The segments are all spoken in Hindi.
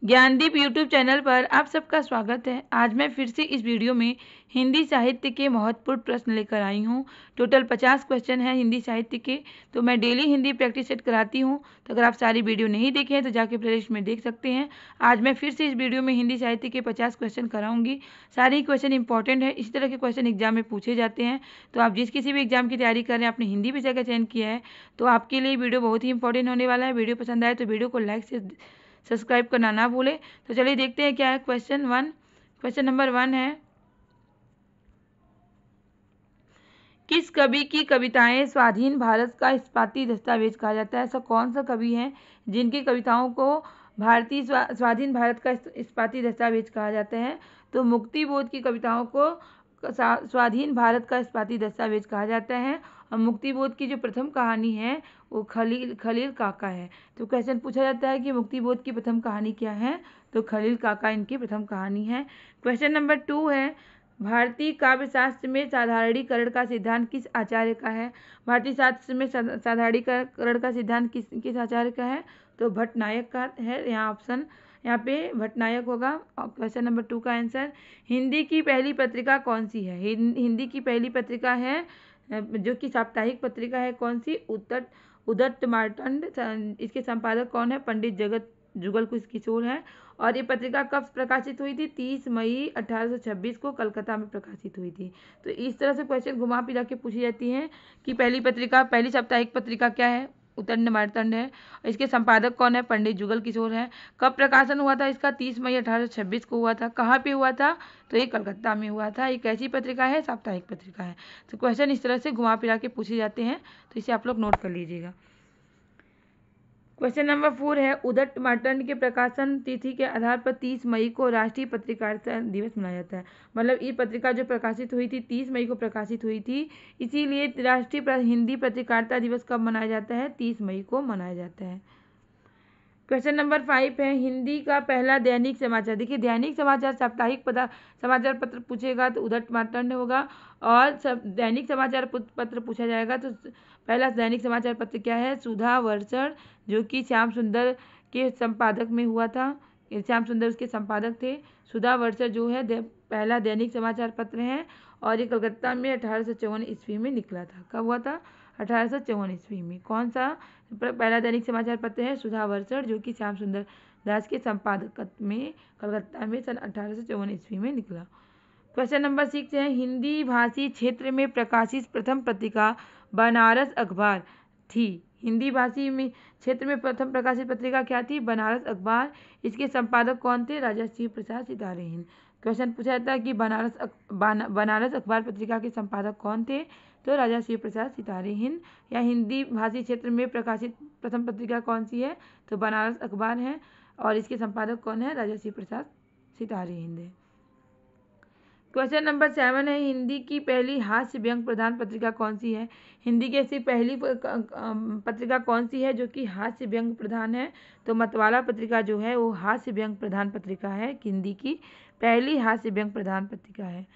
ज्ञानदीप यूट्यूब चैनल पर आप सबका स्वागत है। आज मैं फिर से इस वीडियो में हिंदी साहित्य के महत्वपूर्ण प्रश्न लेकर आई हूँ। टोटल 50 क्वेश्चन है हिंदी साहित्य के। तो मैं डेली हिंदी प्रैक्टिस सेट कराती हूँ। तो अगर आप सारी वीडियो नहीं देखे हैं तो जाके प्लेलिस्ट में देख सकते हैं। आज मैं फिर से इस वीडियो में हिंदी साहित्य के 50 क्वेश्चन कराऊंगी। सारे ही क्वेश्चन इंपॉर्टेंट है। इस तरह के क्वेश्चन एग्जाम में पूछे जाते हैं। तो आप जिस किसी भी एग्जाम की तैयारी कर रहे हैं, आपने हिंदी विषय का चयन किया है, तो आपके लिए वीडियो बहुत ही इंपॉर्टेंट होने वाला है। वीडियो पसंद आए तो वीडियो को लाइक से सब्सक्राइब करना ना भूले। तो चलिए देखते हैं क्या है क्वेश्चन वन। क्वेश्चन नंबर 1 है, किस कवि की कविताएं स्वाधीन भारत का इस्पाती दस्तावेज कहा जाता है? ऐसा कौन सा कवि है जिनकी कविताओं को भारतीय स्वाधीन भारत का इस्पाती दस्तावेज कहा जाता है? तो मुक्ति बोध की कविताओं को स्वाधीन भारत का इस्पाती दस्तावेज कहा जाता है। और मुक्ति बोध की जो प्रथम कहानी है वो खलील काका है। तो क्वेश्चन पूछा जाता है कि मुक्ति बोध की प्रथम कहानी क्या है? तो खलील काका इनकी प्रथम कहानी है। क्वेश्चन नंबर 2 है, भारतीय काव्य शास्त्र में साधारणीकरण का सिद्धांत किस आचार्य का है? भारतीय शास्त्र में साधारणीकरण का सिद्धांत किस आचार्य का है? तो भट्टनायक का है। यहाँ पे भट्टनायक होगा। और क्वेश्चन नंबर 2 का आंसर, हिंदी की पहली पत्रिका कौन सी है? हिंदी की पहली पत्रिका है जो कि साप्ताहिक पत्रिका है, कौन सी? उदत्त मार्तंड। इसके संपादक कौन है? पंडित जगत जुगल किशोर है। और ये पत्रिका कब प्रकाशित हुई थी? 30 मई 1826 को कलकत्ता में प्रकाशित हुई थी। तो इस तरह से क्वेश्चन घुमा फिरा के पूछी जाती हैं कि पहली साप्ताहिक पत्रिका क्या है? उदत्त मार्तंड है। इसके संपादक कौन है? पंडित जुगल किशोर है। कब प्रकाशन हुआ था इसका? 30 मई 1826 को हुआ था। कहाँ पे हुआ था? तो ये कलकत्ता में हुआ था। ये कैसी पत्रिका है? साप्ताहिक पत्रिका है। तो क्वेश्चन इस तरह से घुमा फिरा के पूछे जाते हैं, तो इसे आप लोग नोट कर लीजिएगा। क्वेश्चन नंबर 4 है, उदत्त मार्तंड के प्रकाशन तिथि के आधार पर 30 मई को राष्ट्रीय पत्रकारिता दिवस मनाया जाता है। मतलब ये पत्रिका जो प्रकाशित हुई थी 30 मई को प्रकाशित हुई थी, इसीलिए राष्ट्रीय हिंदी पत्रकारिता दिवस कब मनाया जाता है? 30 मई को मनाया जाता है। क्वेश्चन नंबर 5 है, हिंदी का पहला दैनिक समाचार। देखिए दैनिक समाचार साप्ताहिक समाचार पत्र पूछेगा तो उदत्त मार्तंड होगा। और दैनिक समाचार पत्र पूछा जाएगा तो पहला दैनिक समाचार पत्र क्या है? सुधा वर्षण, जो कि श्याम सुंदर के संपादक में हुआ था। श्याम सुंदर उसके संपादक थे। सुधा वर्षण जो है पहला दैनिक समाचार पत्र है। और ये कलकत्ता में 1854 ईस्वी में निकला था। कब हुआ था? 1854 ईस्वी में। कौन सा पहला दैनिक समाचार पत्र है? सुधा वर्षण, जो कि श्याम सुंदर दास के संपादक में कलकत्ता में सन 1854 ईस्वी में निकला। क्वेश्चन नंबर 6 है, हिंदी भाषी क्षेत्र में प्रकाशित प्रथम पत्रिका बनारस अखबार थी। हिंदी भाषी में क्षेत्र में प्रथम प्रकाशित पत्रिका क्या थी? बनारस अखबार। इसके संपादक कौन थे? राजा शिव प्रसाद सितारे हिंद। क्वेश्चन पूछा जाता है कि बनारस अखबार पत्रिका के संपादक कौन थे? तो राजा शिव प्रसाद सितारे हिंद। या हिंदी भाषी क्षेत्र में प्रकाशित प्रथम पत्रिका कौन सी है? तो बनारस अखबार है। और इसके संपादक कौन है? राजा शिव प्रसाद सितारे हिंद है। क्वेश्चन नंबर 7 है, हिंदी की पहली हास्य व्यंग प्रधान पत्रिका कौन सी है? हिंदी की ऐसी पहली पत्रिका कौन सी है जो कि हास्य व्यंग प्रधान है? तो मतवाला पत्रिका जो है वो हास्य व्यंग प्रधान पत्रिका है। हिंदी की पहली हास्य व्यंग प्रधान पत्रिका है।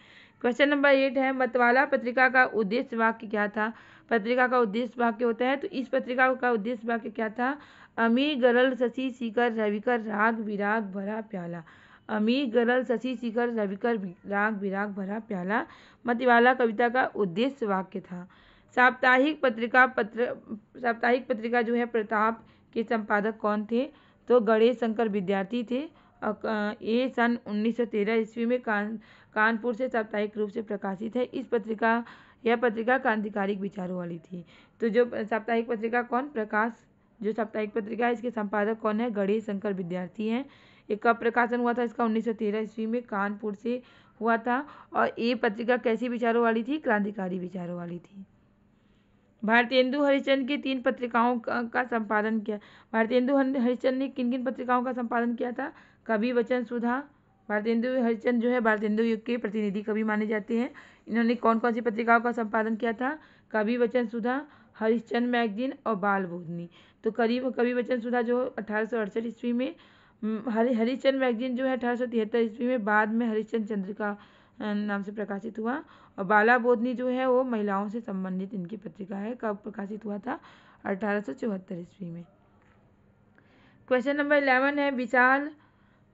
क्वेश्चन नंबर 8 है, मतवाला पत्रिका का उद्देश्य वाक्य क्या था? पत्रिका का उद्देश्य वाक्य होता है, तो इस पत्रिका का उद्देश्य वाक्य क्या था? अमी गरल शशि शिखर रविकर राग विराग भरा प्याला। अमी गरल शशि शिखर रविकर राग विराग भरा प्याला मतवाला कविता का उद्देश्य वाक्य था। साप्ताहिक पत्रिका जो है प्रताप के संपादक कौन थे? तो गणेश शंकर विद्यार्थी थे। ये सन 1913 ईस्वी में कानपुर से साप्ताहिक रूप से प्रकाशित है। यह पत्रिका क्रांतिकारिक विचारों वाली थी। तो जो साप्ताहिक पत्रिका कौन? प्रकाश जो साप्ताहिक पत्रिका है इसके संपादक कौन है? गणेश शंकर विद्यार्थी हैं। ये कब प्रकाशन हुआ था इसका? 1913 ईस्वी में कानपुर से हुआ था। और ये पत्रिका कैसी विचारों वाली थी? क्रांतिकारी विचारों वाली थी। भारतेंदु हरिश्चंद्र की 3 पत्रिकाओं का संपादन किया। भारतेंदु हरिश्चंद्र ने किन किन पत्रिकाओं का संपादन किया था? कवि वचन सुधा। भारतेंदु हरिश्चंद्र जो है भारतेंदु युग के प्रतिनिधि कवि माने जाते हैं। इन्होंने कौन कौन सी पत्रिकाओं का संपादन किया था? कवि वचन सुधा, हरिश्चंद्र मैगजीन और बाल बोधनी। तो कवि वचन सुधा जो 1868 ईस्वी में, हरिश्चंद्र मैगजीन जो है 1873 ईस्वी में, बाद में हरिश्चंद्र चंद्रिका नाम से प्रकाशित हुआ। और बाला बोधनी जो है वो महिलाओं से संबंधित इनकी पत्रिका है। कब प्रकाशित हुआ था? 1874 ईस्वी में। क्वेश्चन नंबर 11 है, विशाल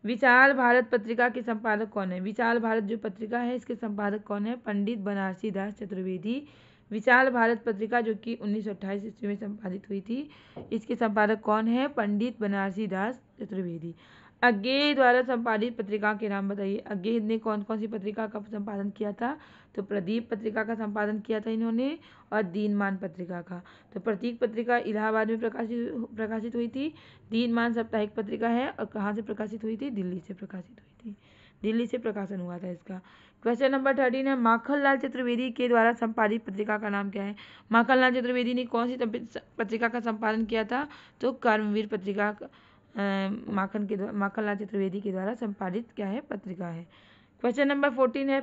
विशाल भारत पत्रिका के संपादक कौन है? विशाल भारत जो पत्रिका है इसके संपादक कौन है? पंडित बनारसी दास चतुर्वेदी। विशाल भारत पत्रिका जो कि 1928 ईस्वी में संपादित हुई थी, इसके संपादक कौन है? पंडित बनारसी दास चतुर्वेदी। अज्ञेय द्वारा संपादित पत्रिका के नाम बताइए। अज्ञेय ने कौन कौन सी पत्रिका का संपादन किया था? तो प्रदीप पत्रिका का संपादन किया था इन्होंने, और दीनमान पत्रिका का। तो प्रतीक पत्रिका इलाहाबाद में प्रकाशित हुई थी। दीनमान साप्ताहिक पत्रिका है, और कहाँ से प्रकाशित हुई थी? दिल्ली से प्रकाशित हुई थी। दिल्ली से प्रकाशन हुआ था इसका। क्वेश्चन नंबर 13 है, माखनलाल चतुर्वेदी के द्वारा संपादित पत्रिका का नाम क्या है? माखनलाल चतुर्वेदी ने कौन सी पत्रिका का संपादन किया था? तो कर्मवीर पत्रिका माखनलाल चतुर्वेदी के द्वारा संपादित क्या है? पत्रिका है। क्वेश्चन नंबर 14 है,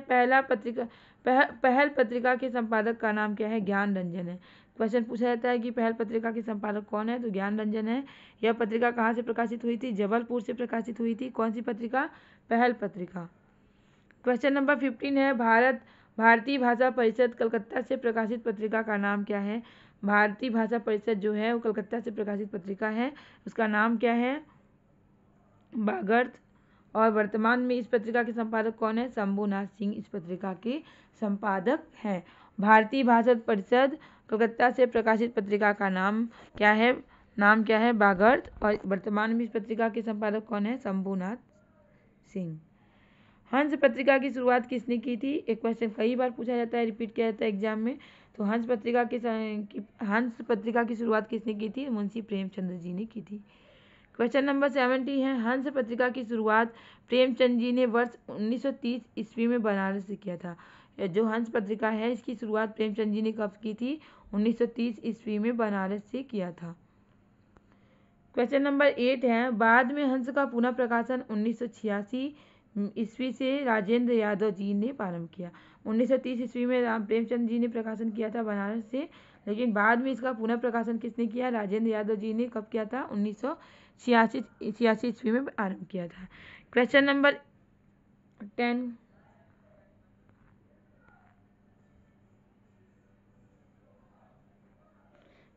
पहल पत्रिका के संपादक का नाम क्या है? ज्ञान रंजन है। क्वेश्चन पूछा जाता है कि पहल पत्रिका के संपादक कौन है? तो ज्ञान रंजन है। यह पत्रिका कहाँ से प्रकाशित हुई थी? जबलपुर से प्रकाशित हुई थी। कौन सी पत्रिका? पहल पत्रिका। क्वेश्चन नंबर 15 है, भारतीय भाषा परिषद कलकत्ता से प्रकाशित पत्रिका का नाम क्या है? भारतीय भाषा परिषद जो है वो कलकत्ता से प्रकाशित पत्रिका है, उसका नाम क्या है? बागर्थ। और वर्तमान में इस पत्रिका के संपादक कौन है? शंभुनाथ सिंह इस पत्रिका के संपादक हैं। भारतीय भाषा परिषद कलकत्ता से प्रकाशित पत्रिका का नाम क्या है? बागर्थ। और वर्तमान में इस पत्रिका के संपादक कौन है? शंभुनाथ सिंह। हंस पत्रिका की शुरुआत किसने की थी? एक क्वेश्चन कई बार पूछा जाता है, रिपीट किया जाता है एग्जाम में। तो हंस पत्रिका की शुरुआत किसने की थी? मुंशी प्रेमचंद्र जी ने की थी। क्वेश्चन नंबर 70 है, हंस पत्रिका की शुरुआत प्रेमचंद जी ने वर्ष 1930 ईस्वी में बनारस से किया था। जो हंस पत्रिका है इसकी शुरुआत प्रेमचंद जी ने कब की थी? 1930 ईस्वी में बनारस से किया था। क्वेश्चन नंबर 8 है, बाद में हंस का पुनः प्रकाशन 1986 ईस्वी से राजेंद्र यादव जी ने प्रारंभ किया। 1930 ईस्वी में प्रेमचंद जी ने प्रकाशन किया था बनारस से, लेकिन बाद में इसका पुनः प्रकाशन किसने किया? राजेंद्र यादव जी ने कब किया था? 1986 ईस्वी में आरंभ किया था। क्वेश्चन नंबर 10,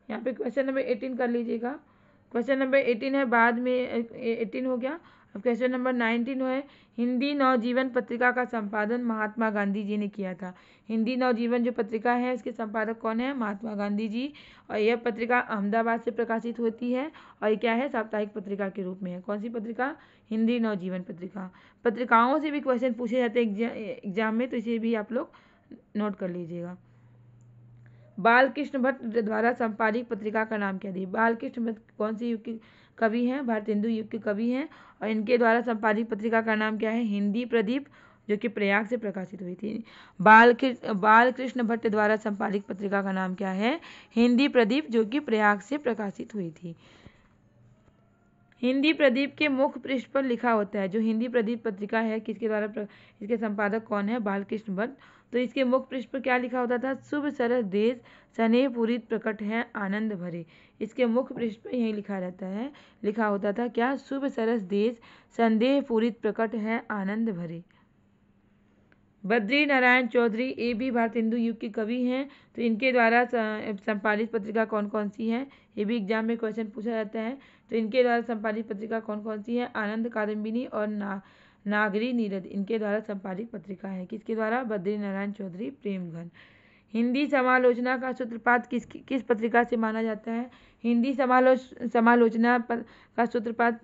यहाँ पे क्वेश्चन नंबर 18 कर लीजिएगा। क्वेश्चन नंबर 18 है, बाद में 18 हो गया। अब क्वेश्चन नंबर 19 है, हिंदी नवजीवन पत्रिका का संपादन महात्मा गांधी जी ने किया था। हिंदी नवजीवन जो पत्रिका है इसके संपादक कौन है? महात्मा गांधी जी। और यह पत्रिका अहमदाबाद से प्रकाशित होती है, और ये क्या है? साप्ताहिक पत्रिका के रूप में है। कौन सी पत्रिका? हिंदी नवजीवन पत्रिका। पत्रिकाओं से भी क्वेश्चन पूछे जाते हैं एग्जाम में, तो इसे भी आप लोग नोट कर लीजिएगा। बालकृष्ण भट्ट द्वारा संपादित पत्रिका का नाम क्या दिए? बालकृष्ण भट्ट कौन सी युग के कवि हैं? भारतेंदु युग के कवि हैं, और इनके द्वारा संपादित पत्रिका का नाम क्या है? हिंदी प्रदीप, जो कि प्रयाग से प्रकाशित हुई थी। बालकृष्ण भट्ट द्वारा संपादित पत्रिका का नाम क्या है? हिंदी प्रदीप, जो कि प्रयाग से प्रकाशित हुई थी। हिंदी प्रदीप के मुख्य पृष्ठ पर लिखा होता है, जो हिंदी प्रदीप पत्रिका है किसके द्वारा इसके संपादक कौन है? बालकृष्ण भट्ट। तो इसके मुख्य पृष्ठ पर क्या लिखा होता था? शुभ सरस देश स्नेह पूरित प्रकट है आनंद भरे। इसके मुख्य पृष्ठ पर यही लिखा होता था क्या? शुभ सरस देश संदेह पूरित प्रकट है आनंद भरे। बद्री नारायण चौधरी ये भी भारतेंदु युग के कवि हैं, तो इनके द्वारा संपादित पत्रिका कौन कौन सी है? ये भी एग्जाम में क्वेश्चन पूछा जाता है। तो इनके द्वारा संपादित पत्रिका कौन कौन सी है? आनंद कादम्बिनी और नागरी नीरद इनके द्वारा संपादित पत्रिका है। किसके द्वारा? बद्री नारायण चौधरी प्रेमघन। हिंदी समालोचना का सूत्रपात किस पत्रिका से माना जाता है? हिंदी समालोचना का सूत्रपात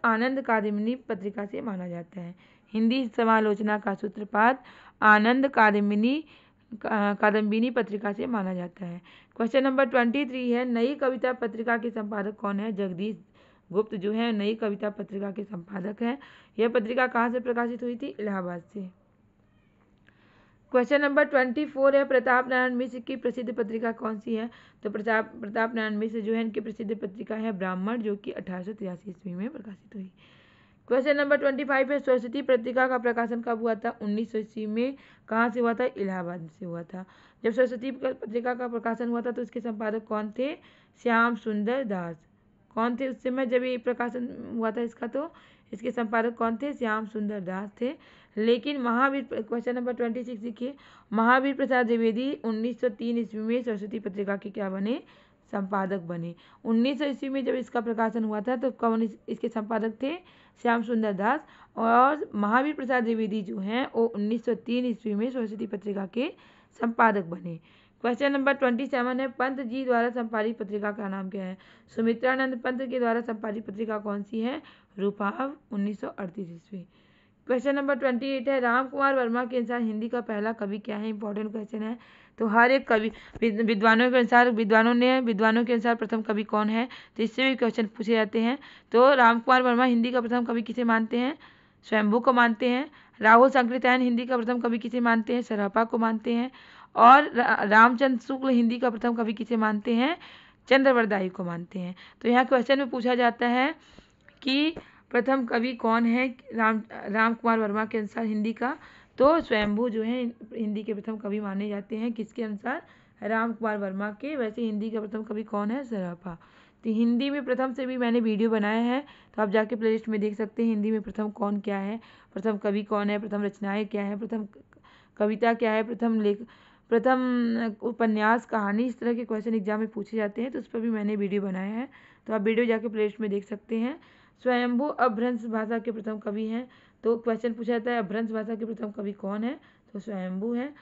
आनंद कादम्बिनी पत्रिका से माना जाता है। हिंदी समालोचना का सूत्रपात आनंद कादम्बिनी पत्रिका से माना जाता है। क्वेश्चन नंबर 23 है, नई कविता पत्रिका के संपादक कौन है? जगदीश गुप्त जो है नई कविता पत्रिका के संपादक है। यह पत्रिका कहाँ से प्रकाशित हुई थी? इलाहाबाद से। क्वेश्चन नंबर 24 है, प्रताप नारायण मिश्र की प्रसिद्ध पत्रिका कौन सी है? तो प्रताप नारायण मिश्र जो है इनकी प्रसिद्ध पत्रिका है ब्राह्मण, जो कि 1883 ईस्वी में प्रकाशित हुई। क्वेश्चन नंबर 25 है, सरस्वती पत्रिका का प्रकाशन कब हुआ था? 1900 ईस्वी में। कहाँ से हुआ था? इलाहाबाद से हुआ था। जब सरस्वती पत्रिका का प्रकाशन हुआ था तो इसके संपादक कौन थे? श्याम सुंदर दास। कौन थे उस समय जब ये प्रकाशन हुआ था इसका? तो इसके संपादक कौन थे? श्याम सुंदर दास थे। लेकिन क्वेश्चन नंबर 26 देखिए, महावीर प्रसाद द्विवेदी 1903 ईस्वी में सरस्वती पत्रिका के क्या बने? संपादक बने। 1900 ईस्वी में जब इसका प्रकाशन हुआ था तो कौन इसके संपादक थे? श्याम सुंदर दास। और महावीर प्रसाद द्विवेदी जो हैं वो 1903 ईस्वी में सरस्वती पत्रिका के संपादक बने। क्वेश्चन नंबर 27 है, पंत जी द्वारा संपादित पत्रिका का नाम क्या है? सुमित्रानंद पंत के द्वारा संपादित पत्रिका कौन सी है? रूपाव 1938 ईस्वी। क्वेश्चन नंबर 28 है, राम कुमार वर्मा के अनुसार हिंदी का पहला कवि क्या है? इंपॉर्टेंट क्वेश्चन है। तो हर एक कवि विद्वानों के अनुसार विद्वानों के अनुसार प्रथम कवि कौन है, तो इससे भी क्वेश्चन पूछे जाते हैं। तो राम कुमार वर्मा हिंदी का प्रथम कवि किसे मानते हैं? स्वयंभू को मानते हैं। राहुल सांकृत्यायन हिंदी का प्रथम कवि किसे मानते हैं? सरहपा को मानते हैं। और रामचंद्र शुक्ल हिंदी का प्रथम कवि किसे मानते हैं? चंद्रवरदाई को मानते हैं। तो यहाँ क्वेश्चन में पूछा जाता है कि प्रथम कवि कौन है राम कुमार वर्मा के अनुसार हिंदी का? तो स्वयंभू जो है हिंदी के प्रथम कवि माने जाते हैं। किसके अनुसार? राम कुमार वर्मा के। वैसे हिंदी का प्रथम कवि कौन है? सरहपा। तो हिंदी में प्रथम से भी मैंने वीडियो बनाया है, तो आप जाके प्लेलिस्ट में देख सकते हैं हिंदी में प्रथम कौन क्या है, प्रथम कवि कौन है, प्रथम रचनाएं क्या है, प्रथम कविता क्या है, प्रथम उपन्यास, कहानी, इस तरह के क्वेश्चन एग्जाम में पूछे जाते हैं, तो उस पर भी मैंने वीडियो बनाया है, तो आप वीडियो जाके प्लेलिस्ट में देख सकते हैं। स्वयंभू अपभ्रंश भाषा के प्रथम कवि हैं। तो क्वेश्चन पूछा जाता है अपभ्रंश भाषा के प्रथम कवि कौन है? तो स्वयंभू है।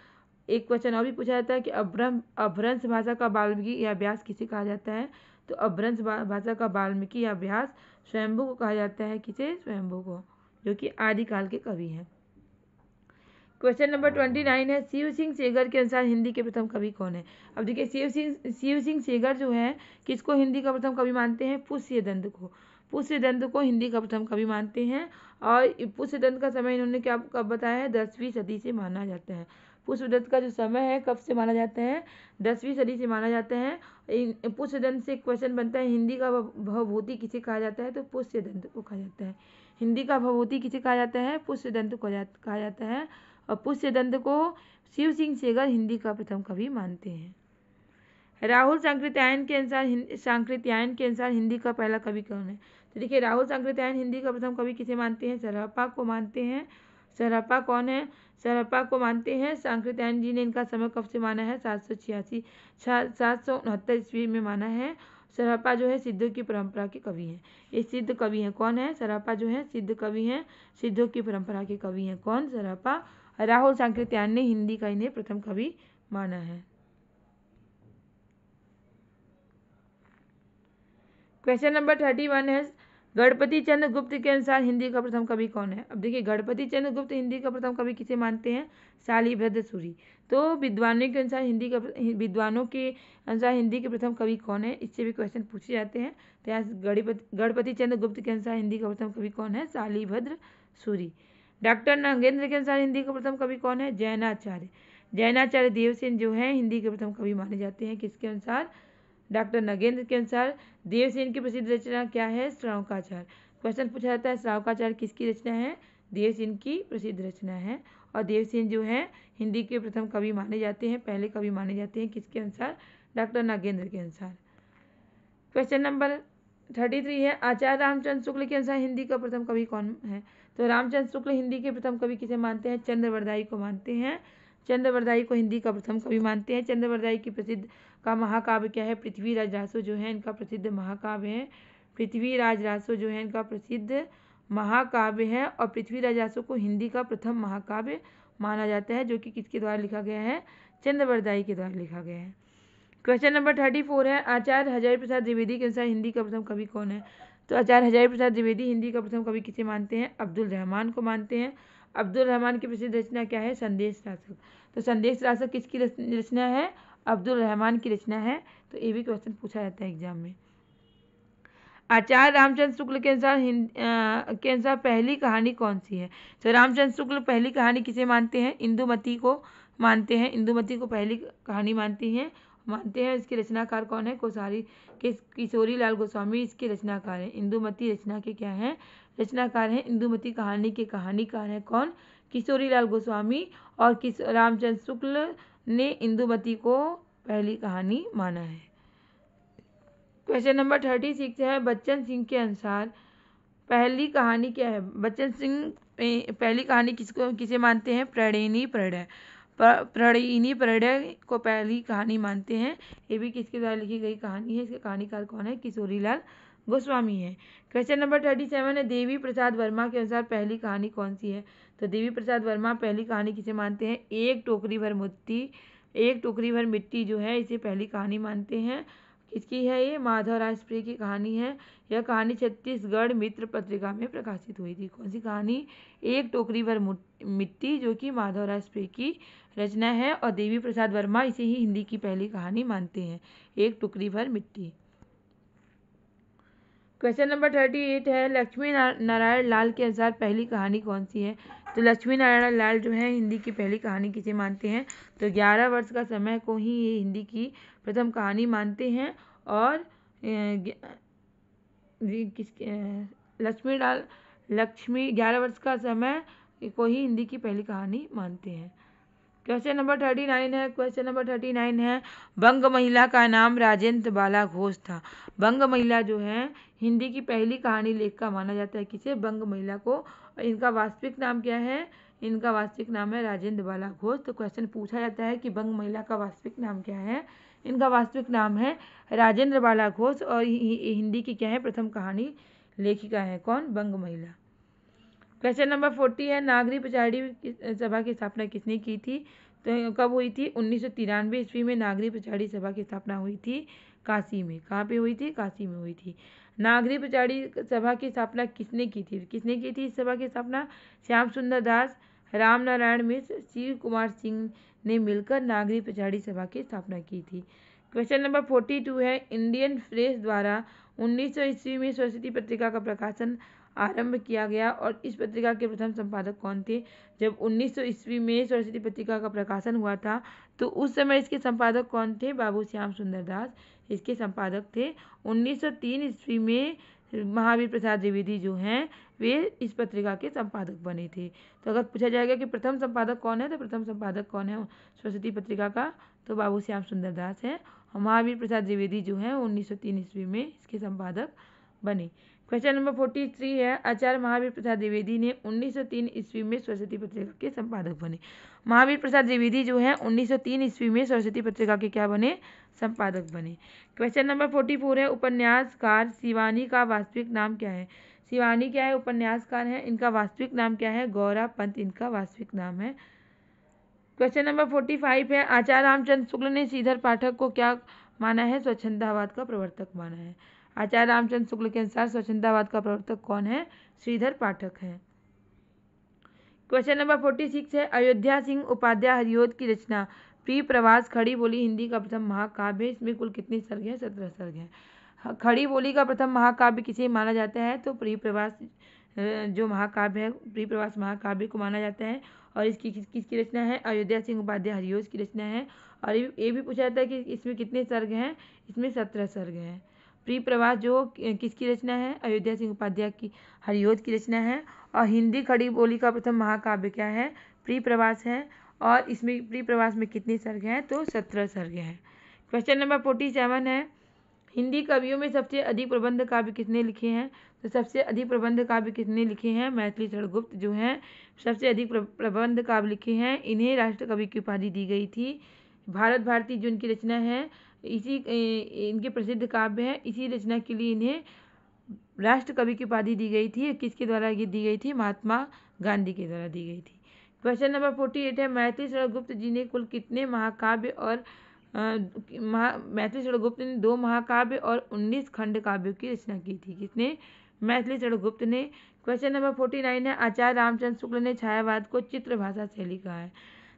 एक क्वेश्चन और भी पूछा जाता है कि अपभ्रंश भाषा का वाल्मीकि या व्यास किसे कहा जाता है? तो अपभ्रंश भाषा का वाल्मीकि या व्यास स्वयंभू को कहा जाता है। किसे? स्वयंभू को, जो कि आदिकाल के कवि हैं। क्वेश्चन नंबर 29 है, शिव सिंह सेगर के अनुसार हिंदी के प्रथम कवि कौन है? अब देखिए शिव सिंह सेगर जो है किसको हिंदी का प्रथम कवि मानते हैं? पुष्यदंत को। पुष्यदंत को हिंदी का प्रथम कवि मानते हैं। और पुष्यदंत का समय इन्होंने क्या कब बताया है? 10वीं सदी से माना जाता है। पुष्यदंत का जो समय है कब से माना जाता है? 10वीं सदी से माना जाता है। पुष्यदंत से क्वेश्चन बनता है हिंदी का भवभूति किसे कहा जाता है? तो पुष्यदंत को कहा जाता है। हिंदी का भवभूति किसे कहा जाता है? पुष्यदंत को कहा जाता है। और पुष्यदंत को शिव सिंह सेगर हिंदी का प्रथम कवि मानते हैं। राहुल सांकृत्यायन के अनुसार हिंदी का पहला कवि कौन है? तो देखिए राहुल सांकृत्यायन हिंदी का प्रथम कवि किसे मानते हैं? सरहपा को मानते हैं। सरहपा कौन है? सरहपा को मानते हैं। सांकृत्यायन जी ने इनका समय कब से माना है? 769 ईस्वी में माना है। सरहपा जो है सिद्धों की परंपरा के कवि हैं। ये सिद्ध कवि हैं। कौन है? सरहपा जो है सिद्ध कवि हैं, सिद्धों की परंपरा के कवि हैं। कौन? सरहपा। राहुल सांकृत्यायन ने हिंदी का इन्हें प्रथम कवि माना है। क्वेश्चन नंबर 31 है, गणपति चंद्र गुप्त के अनुसार हिंदी का प्रथम कवि कौन है? अब देखिए गणपति चंद्र गुप्त हिंदी का प्रथम कवि किसे मानते हैं? शालिभद्र सूरी। तो विद्वानों के अनुसार हिंदी के प्रथम कवि कौन है? इससे भी क्वेश्चन पूछे जाते हैं। तो यहाँ गणपति चंद्र गुप्त के अनुसार हिंदी का प्रथम कवि कौन है? शालिभद्र सूरी। डॉक्टर नगेंद्र के अनुसार हिंदी का प्रथम कवि कौन है? जैनाचार्य। जैनाचार्य देवसेन जो है हिंदी के प्रथम कवि माने जाते हैं। किसके अनुसार? डॉक्टर नगेंद्र के अनुसार। देवसेन की प्रसिद्ध रचना क्या है? श्रावकाचार। क्वेश्चन पूछा जाता है श्रावकाचार किसकी रचना है? देवसेन की प्रसिद्ध रचना है। और देवसेन जो है हिंदी के प्रथम कवि माने जाते हैं, पहले कवि माने जाते हैं। किसके अनुसार? डॉक्टर नगेंद्र के अनुसार। क्वेश्चन नंबर 33 है, आचार्य रामचंद्र शुक्ल के अनुसार हिंदी का प्रथम कवि कौन है? तो रामचंद्र शुक्ल हिंदी के प्रथम कवि किसे मानते हैं? चंद्रवरदाई को मानते हैं। चंद्रवरदाई को हिंदी का प्रथम कवि मानते हैं। चंद्रवरदाई की प्रसिद्ध का महाकाव्य क्या है? पृथ्वीराज रासो जो है इनका प्रसिद्ध महाकाव्य है। पृथ्वीराज रासो जो है इनका प्रसिद्ध महाकाव्य है। और पृथ्वीराज रासो को हिंदी का प्रथम महाकाव्य माना जाता है, जो कि किसके द्वारा लिखा गया है? चंद्रवरदाई के द्वारा लिखा गया है। क्वेश्चन नंबर 34 है, आचार्य हजारी प्रसाद द्विवेदी के अनुसार हिंदी का प्रथम कवि कौन है? तो आचार्य हजारी प्रसाद द्विवेदी हिंदी का प्रथम कवि किसे मानते हैं? अब्दुल रहमान को मानते हैं। अब्दुल रहमान की प्रसिद्ध रचना क्या है? संदेश रासक। तो संदेश रासक किसकी रचना है? अब्दुल रहमान की रचना है। तो ये भी क्वेश्चन पूछा जाता है एग्जाम में। आचार्य रामचंद्र शुक्ल के अनुसार पहली कहानी कौन सी है? तो रामचंद्र शुक्ल पहली कहानी किसे मानते हैं? इंदुमती को मानते हैं। इंदुमती को पहली कहानी मानते हैं। इसके रचनाकार कौन है? किशोरी लाल गोस्वामी इसके रचनाकार हैं। इंदुमती रचना के क्या हैं? रचनाकार हैं। इंदुमती कहानी के कहानीकार हैं कौन? किशोरी लाल गोस्वामी। और रामचंद्र शुक्ल ने इंदुमती को पहली कहानी माना है। क्वेश्चन नंबर 36 है, बच्चन सिंह के अनुसार पहली कहानी क्या है? बच्चन सिंह पहली कहानी किसे मानते हैं? प्रणयिनी प्रणय। प्रणयिनी प्रणय को पहली कहानी मानते हैं। ये भी किसके द्वारा लिखी गई कहानी है? इसके कहानीकार कौन है? किशोरीलाल गोस्वामी है। क्वेश्चन नंबर 37 है, देवी प्रसाद वर्मा के अनुसार पहली कहानी कौन सी है? तो देवी प्रसाद वर्मा पहली कहानी किसे मानते हैं? एक टोकरी भर मिट्टी जो है इसे पहली कहानी मानते हैं। किसकी है ये? माधव राय स्प्रे की कहानी है। यह कहानी छत्तीसगढ़ मित्र पत्रिका में प्रकाशित हुई थी। कौन सी कहानी? एक टोकरी भर मिट्टी, जो कि माधव राय स्प्रे की रचना है और देवी प्रसाद वर्मा इसे ही हिंदी की पहली कहानी मानते हैं, एक टोकरी भर मिट्टी। क्वेश्चन नंबर 38 है, लक्ष्मी नारायण लाल के अनुसार पहली कहानी कौन सी है? तो लक्ष्मी नारायण लाल जो है हिंदी की पहली कहानी किसे मानते हैं? तो 11 वर्ष का समय को ही ये हिंदी की प्रथम कहानी मानते हैं और लक्ष्मी 11 वर्ष का समय को ही हिंदी की पहली कहानी मानते हैं। क्वेश्चन नंबर 39 है, बंग महिला का नाम राजेंद्र बाला घोष था। बंग महिला जो है हिंदी की पहली कहानी लेखिका माना जाता है। किसे? बंग महिला को। इनका वास्तविक नाम क्या है? इनका वास्तविक नाम है राजेंद्र बाला घोष। तो क्वेश्चन पूछा जाता है कि बंग महिला का वास्तविक नाम क्या है? इनका वास्तविक नाम है राजेंद्र बाला घोष और हिंदी की क्या है? प्रथम कहानी लेखिका है। कौन? बंग महिला। क्वेश्चन नंबर 40 है, नागरी पचाड़ी सभा की स्थापना किसने की थी? तो कब हुई थी? 1993 ईस्वी में नागरी पचाड़ी सभा की स्थापना हुई थी काशी में। कहाँ पे हुई थी? काशी में हुई थी। नागरी पचाड़ी सभा की स्थापना किसने की थी? किसने की थी इस सभा की स्थापना? श्याम सुंदर दास, राम नारायण मिश्र, शिव कुमार सिंह ने मिलकर नागरी पचाड़ी सभा की स्थापना की थी। क्वेश्चन नंबर 42 है, इंडियन प्रेस द्वारा 1900 ईस्वी में सरस्वती पत्रिका का प्रकाशन आरंभ किया गया और इस पत्रिका के प्रथम संपादक कौन थे? जब 1900 ईस्वी में सरस्वती पत्रिका का प्रकाशन हुआ था तो उस समय इसके संपादक कौन थे? बाबू श्याम सुंदर दास इसके संपादक थे। 1903 ईस्वी में महावीर प्रसाद द्विवेदी जो हैं वे इस पत्रिका के संपादक बने थे। तो अगर पूछा जाएगा कि प्रथम संपादक कौन है, तो प्रथम संपादक कौन है सरस्वती पत्रिका का? तो बाबू श्याम सुंदर दास है। महावीर प्रसाद द्विवेदी जो है 1903 ईस्वी में इसके संपादक बने। क्वेश्चन नंबर 43 है, आचार्य महावीर प्रसाद द्विवेदी ने 1903 ईस्वी में सरस्वती पत्रिका के संपादक बने। महावीर प्रसाद द्विवेदी जो है 1903 ईस्वी में सरस्वती पत्रिका के क्या बने? संपादक बने। क्वेश्चन नंबर 44 है, उपन्यासकार शिवानी का वास्तविक नाम क्या है? शिवानी क्या है? उपन्यासकार है। इनका वास्तविक नाम क्या है? गौरा पंत इनका वास्तविक नाम है। क्वेश्चन नंबर 45 है, आचार्य रामचंद्र शुक्ल ने श्रीधर पाठक को क्या माना है? स्वच्छंदवाद का प्रवर्तक माना है। आचार्य रामचंद्र शुक्ल के अनुसार स्वच्छंदवाद का प्रवर्तक कौन है? श्रीधर पाठक है। क्वेश्चन नंबर 46 है, अयोध्या सिंह उपाध्याय हरिओद की रचना प्रिय प्रवास खड़ी बोली हिंदी का प्रथम महाकाव्य है। इसमें कुल कितने सर्ग हैं? 17 सर्ग हैं। खड़ी बोली का प्रथम महाकाव्य किसे माना जाता है? तो प्रिय प्रवास जो महाकाव्य है, प्रिय प्रवास महाकाव्य को माना जाता है। और इसकी किसकी रचना है? अयोध्या सिंह उपाध्याय हरिओद की रचना है। और ये भी पूछा जाता है कि इसमें कितने सर्ग हैं? इसमें 17 सर्ग हैं। प्रिय प्रवास जो किसकी रचना है? अयोध्या सिंह उपाध्याय की हरिओद की रचना है। और हिंदी खड़ी बोली का प्रथम महाकाव्य क्या है? प्रिय प्रवास है। और इसमें प्रिय प्रवास में कितने सर्ग हैं? तो 17 सर्ग हैं। क्वेश्चन नंबर 47 है, हिंदी कवियों में सबसे अधिक प्रबंध काव्य किसने लिखे हैं? तो सबसे अधिक प्रबंध काव्य किसने लिखे हैं? मैथिली शरण गुप्त जो हैं सबसे अधिक प्रबंध काव्य लिखे हैं। इन्हें राष्ट्र कवि की उपाधि दी गई थी। भारत भारती जो इनकी रचना है, इसी इनके प्रसिद्ध काव्य है, इसी रचना के लिए इन्हें राष्ट्र कवि की उपाधि दी गई थी। किसके द्वारा ये दी गई थी? महात्मा गांधी के द्वारा दी गई थी। क्वेश्चन नंबर 48 है, मैथिली शरण गुप्त जी ने कुल कितने महाकाव्य और मैथिली शरण गुप्त ने 2 महाकाव्य और 19 खंड काव्यों की रचना की थी। किसने? मैथिली शरण गुप्त ने। क्वेश्चन नंबर 49 है, आचार्य रामचंद्र शुक्ल ने छायावाद को चित्र भाषा शैली कहा है।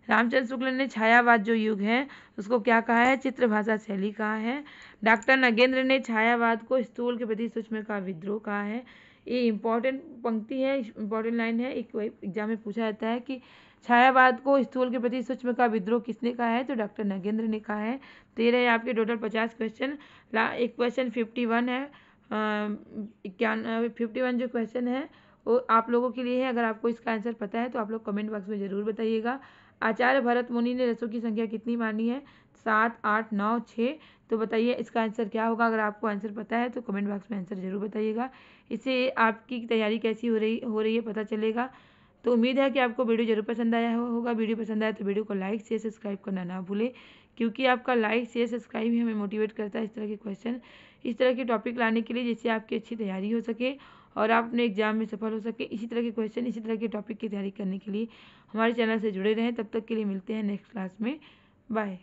रामचंद्र शुक्ल ने छायावाद जो युग है उसको क्या कहा है? चित्र भाषा शैली कहा है। डॉक्टर नगेंद्र ने छायावाद को स्थूल के प्रति सूक्ष्म का विद्रोह कहा है। ये इंपॉर्टेंट पंक्ति है, इंपॉर्टेंट लाइन है। एक एग्जाम में पूछा जाता है कि छायावाद को स्थूल के प्रति सूक्ष्म का विद्रोह किसने कहा है? तो डॉक्टर नगेंद्र ने कहा है। तो ये रहे आपके टोटल 50 क्वेश्चन। एक क्वेश्चन 51 है, 51 जो क्वेश्चन है वो आप लोगों के लिए है। अगर आपको इसका आंसर पता है तो आप लोग कमेंट बॉक्स में ज़रूर बताइएगा। आचार्य भरत मुनि ने रसों की संख्या कितनी मानी है? 7, 8, 9, 6। तो बताइए इसका आंसर क्या होगा? अगर आपको आंसर पता है तो कमेंट बॉक्स में आंसर ज़रूर बताइएगा। इससे आपकी तैयारी कैसी हो रही है पता चलेगा। तो उम्मीद है कि आपको वीडियो जरूर पसंद आया होगा। वीडियो पसंद आया तो वीडियो को लाइक शेयर सब्सक्राइब करना ना भूलें, क्योंकि आपका लाइक शेयर सब्सक्राइब ही हमें मोटिवेट करता है इस तरह के क्वेश्चन, इस तरह के टॉपिक लाने के लिए, जिससे आपकी अच्छी तैयारी हो सके और आप अपने एग्जाम में सफल हो सके। इसी तरह के क्वेश्चन, इसी तरह के टॉपिक की तैयारी करने के लिए हमारे चैनल से जुड़े रहें। तब तक के लिए मिलते हैं नेक्स्ट क्लास में। बाय।